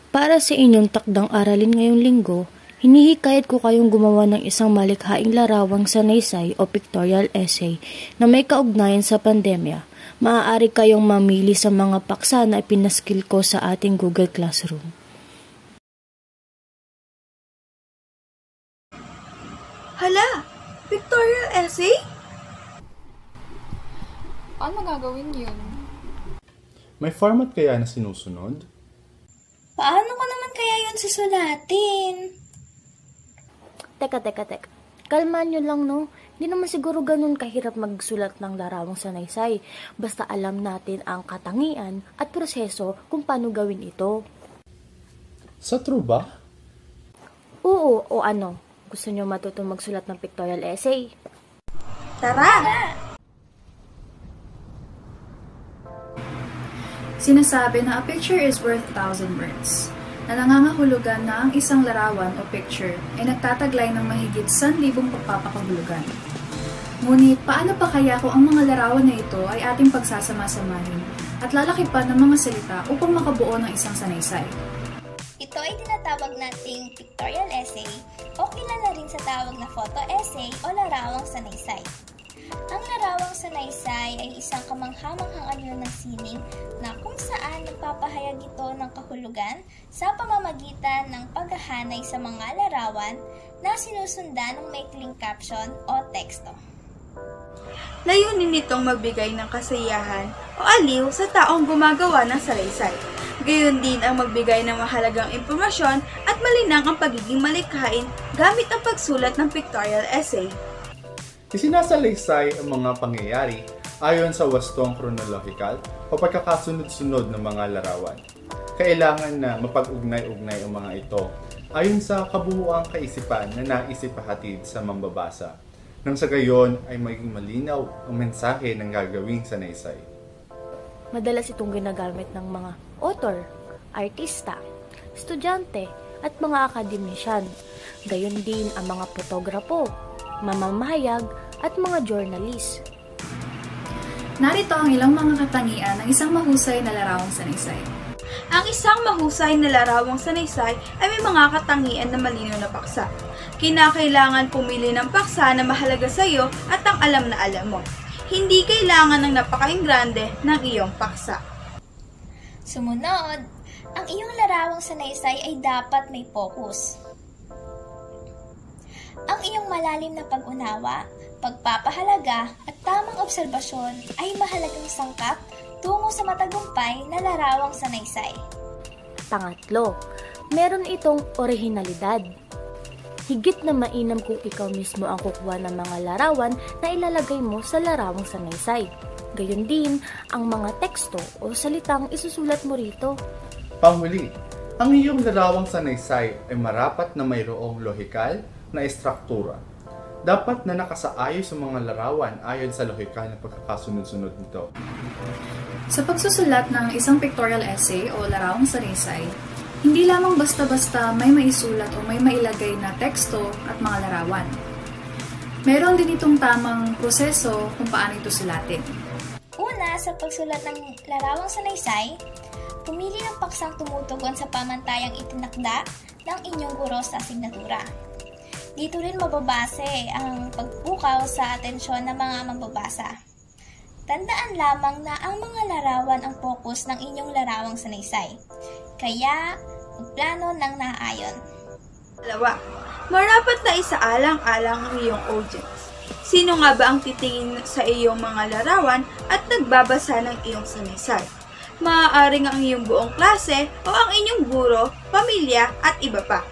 Para sa inyong takdang aralin ngayong linggo, hinihikayat ko kayong gumawa ng isang malikhaing larawang sanaysay o pictorial essay na may kaugnayan sa pandemya. Maaari kayong mamili sa mga paksa na ipinaskil ko sa ating Google Classroom. Hala! Pictorial essay? Paano gagawin yun? May format kaya na sinusunod? Paano ko naman kaya yun susulatin? Teka. Kalmaan nyo lang, no? Hindi naman siguro ganun kahirap magsulat ng larawang sanaysay. Basta alam natin ang katangian at proseso kung paano gawin ito. Sa true ba? Oo, o ano? Gusto nyo matutong magsulat ng pictorial essay? Tara! Sinasabi na a picture is worth 1,000 words, na nangangahulugan na ang isang larawan o picture ay nagtataglay ng mahigit 1,000 pagpapakahulugan. Ngunit paano pa kaya kung ang mga larawan na ito ay ating pagsasama-samahin at lalaki pa ng mga salita upang makabuo ng isang sanaysay? Ito ay tinatawag nating pictorial essay o kilala rin sa tawag na photo essay o larawang sanaysay. Ang larawang sanaysay ay isang kamangha-manghang anyo ng sining na kung saan nagpapahayag ito ng kahulugan sa pamamagitan ng paghahanay sa mga larawan na sinusundan ng maikling caption o teksto. Layunin nitong magbigay ng kasiyahan o aliw sa taong gumagawa ng salaysay. Gayon din ang magbigay ng mahalagang impormasyon at malinang ang pagiging malikhain gamit ang pagsulat ng pictorial essay. Isinasalaysay ang mga pangyayari ayon sa wastong kronolohikal o pagkakasunod-sunod ng mga larawan. Kailangan na mapag-ugnay-ugnay ang mga ito ayon sa kabuuang kaisipan na naisipahatid sa mambabasa, nang sa gayon ay maging malinaw ang mensahe ng gagawing sanaysay. Madalas itong ginagamit ng mga author, artista, estudyante, at mga akademisyan. Gayon din ang mga fotograpo, mamamahayag, at mga journalist. Narito ang ilang mga katangian ng isang mahusay na larawang sanaysay. Ang isang mahusay na larawang sanaysay ay may mga katangian na malinaw na paksa. Kinakailangan pumili ng paksa na mahalaga sa iyo at ang alam na alam mo. Hindi kailangan ng napaka-ingrande ng iyong paksa. Sumunod, ang iyong larawang sanaysay ay dapat may focus. Ang iyong malalim na pag-unawa, pagpapahalaga at tamang obserbasyon ay mahalagang sangkap tungo sa matagumpay na larawang sanaysay. Pangatlo, meron itong orihinalidad. Higit na mainam kung ikaw mismo ang kukuha ng mga larawan na ilalagay mo sa larawang sanaysay. Gayon din ang mga teksto o salitang isusulat mo rito. Panghuli, ang iyong larawang sanaysay ay marapat na mayroong lohikal na estruktura. Dapat na nakasaayos sa mga larawan ayon sa lohikal na pagkakasunod-sunod nito. Sa pagsusulat ng isang pictorial essay o larawang sanaysay, hindi lamang basta-basta may maisulat o may mailagay na teksto at mga larawan. Meron din itong tamang proseso kung paano ito sulatin. Una, sa pagsulat ng larawang sanaysay, pumili ng paksang tumutugon sa pamantayang itinakda ng inyong guro sa asignatura. Dito rin mababase ang pagpukaw sa atensyon ng mga magbabasa. Tandaan lamang na ang mga larawan ang focus ng inyong larawang sanaysay. Kaya, magplano ng naayon. Dalawa, marapat na isaalang-alang ang iyong audience. Sino nga ba ang titingin sa iyong mga larawan at nagbabasa ng iyong sanaysay? Maaaring ang iyong buong klase o ang inyong guro, pamilya at iba pa.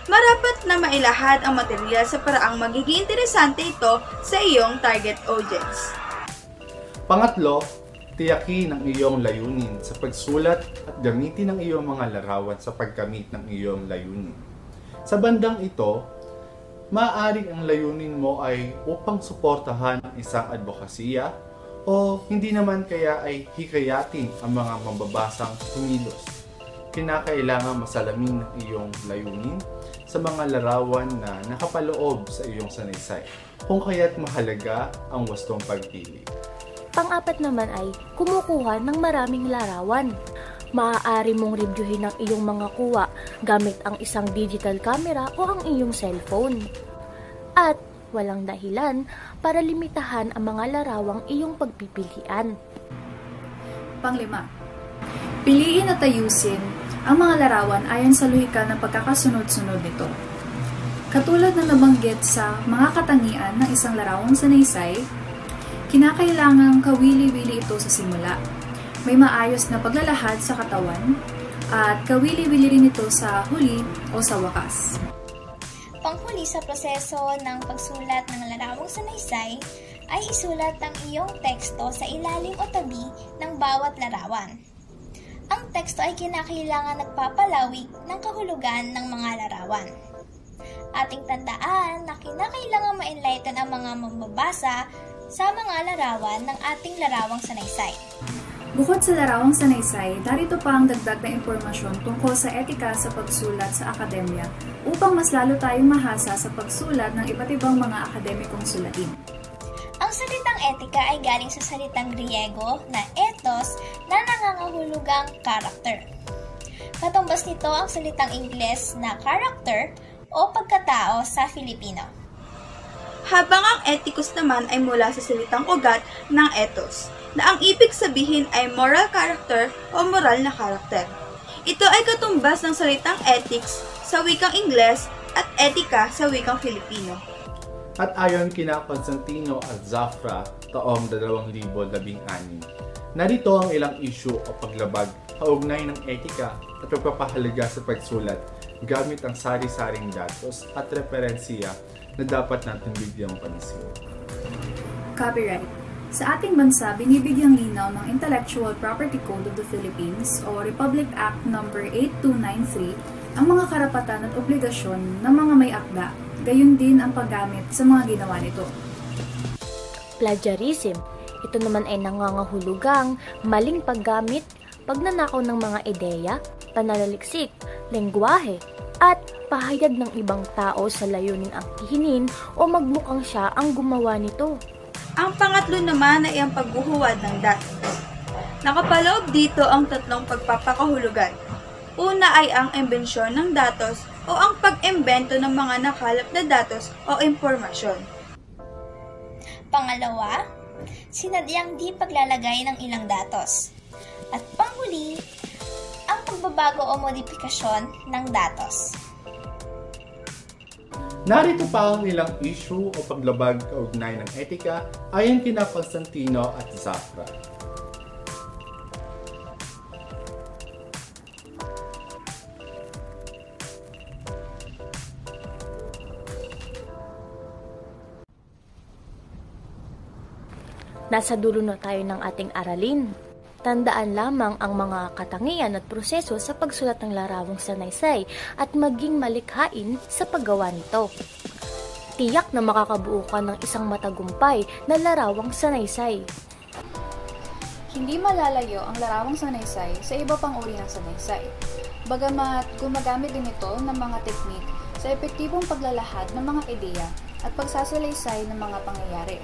Marapat na mailahad ang material sa paraang magiging interesante ito sa iyong target audience. Pangatlo, tiyakin ang iyong layunin sa pagsulat at gamitin ang iyong mga larawan sa pagkamit ng iyong layunin. Sa bandang ito, maaaring ang layunin mo ay upang suportahan ang isang advokasya o hindi naman kaya ay hikayatin ang mga mambabasang kumilos. Kinakailangan masalamin ang iyong layunin sa mga larawan na nakapaloob sa iyong sanaysay, kung kaya't mahalaga ang wastong pagpili. Pang-apat naman ay kumukuha ng maraming larawan. Maaari mong reviewin ang iyong mga kuha gamit ang isang digital camera o ang iyong cellphone. At walang dahilan para limitahan ang mga larawang iyong pagpipilian. Panglima, piliin at ayusin ang mga larawan ayon sa lohika ng pagkakasunod-sunod nito. Katulad na nabanggit sa mga katangian ng isang larawang sanaysay, kinakailangang kawili-wili ito sa simula. May maayos na paglalahad sa katawan at kawili-wili rin ito sa huli o sa wakas. Panghuli sa proseso ng pagsulat ng larawang sanaysay ay isulat ang iyong teksto sa ilalim o tabi ng bawat larawan. Ang teksto ay kinakailangan nagpapalawig ng kahulugan ng mga larawan. Ating tandaan na kinakailangan ma-enlighten ang mga magbabasa sa mga larawan ng ating larawang sanaysay. Bukod sa larawang sanaysay, darito pa ang dagdag na impormasyon tungkol sa etika sa pagsulat sa akademya upang mas lalo tayong mahasa sa pagsulat ng iba't ibang mga akademikong sulatin. Ang salitang etika ay galing sa salitang Griego na ethos na nangangahulugang character. Katumbas nito ang salitang Ingles na character o pagkatao sa Filipino. Habang ang ethicus naman ay mula sa salitang ugat ng ethos, na ang ibig sabihin ay moral character o moral na karakter. Ito ay katumbas ng salitang ethics sa wikang Ingles at etika sa wikang Filipino. At ayon kina Constantino at Zafra taong 2016, narito ang ilang issue o paglabag kaugnay ng etika at pagpapahalaga sa pagsulat gamit ang sari-saring datos at referensiya na dapat natin bigyang pansin. Copyright. Sa ating bansa, binibigyang linaw ng Intellectual Property Code of the Philippines o Republic Act No. 8293 ang mga karapatan at obligasyon ng mga may akda, gayon din ang paggamit sa mga ginawa nito. Plagiarism. Ito naman ay nangangahulugang maling paggamit, pagnanakaw ng mga ideya, pananaliksik, lengguwahe, at pahayag ng ibang tao sa layuning angkihinin o magmukhang siya ang gumawa nito. Ang pangatlo naman ay ang paghuhuwad ng datos. Nakapaloob dito ang tatlong pagpapakahulugan. Una ay ang imbensyon ng datos o ang pag-imbento ng mga nakalap na datos o impormasyon. Pangalawa, sinadyang di paglalagay ng ilang datos. At panghuli, ang pagbabago o modifikasyon ng datos. Narito pa ang ilang issue o paglabag kaugnay ng etika ayon kina Constantino at Zafra. Nasa dulo na tayo ng ating aralin. Tandaan lamang ang mga katangian at proseso sa pagsulat ng larawang sanaysay at maging malikhain sa paggawa nito. Tiyak na makakabuo ka ng isang matagumpay na larawang sanaysay. Hindi malalayo ang larawang sanaysay sa iba pang uri ng sanaysay. Bagamat gumagamit din ito ng mga teknik sa epektibong paglalahad ng mga ideya at pagsasalaysay ng mga pangyayari.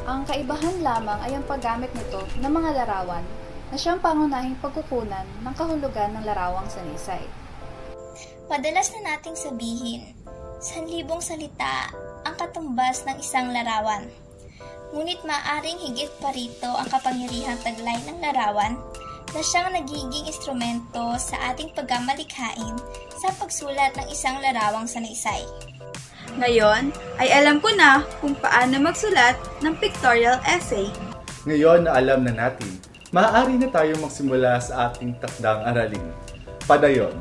Ang kaibahan lamang ay ang paggamit nito ng mga larawan na siyang pangunahing pagkukunan ng kahulugan ng larawang sanaysay. Madalas na nating sabihin, 1,000 salita ang katumbas ng isang larawan. Ngunit maaring higit pa rito ang kapangyarihang taglay ng larawan na siyang nagiging instrumento sa ating pagkamalikhain sa pagsulat ng isang larawang sanaysay. Ngayon, ay alam ko na kung paano magsulat ng pictorial essay. Ngayon na alam na natin, maaari na tayong magsimula sa ating takdang aralin. Padayon!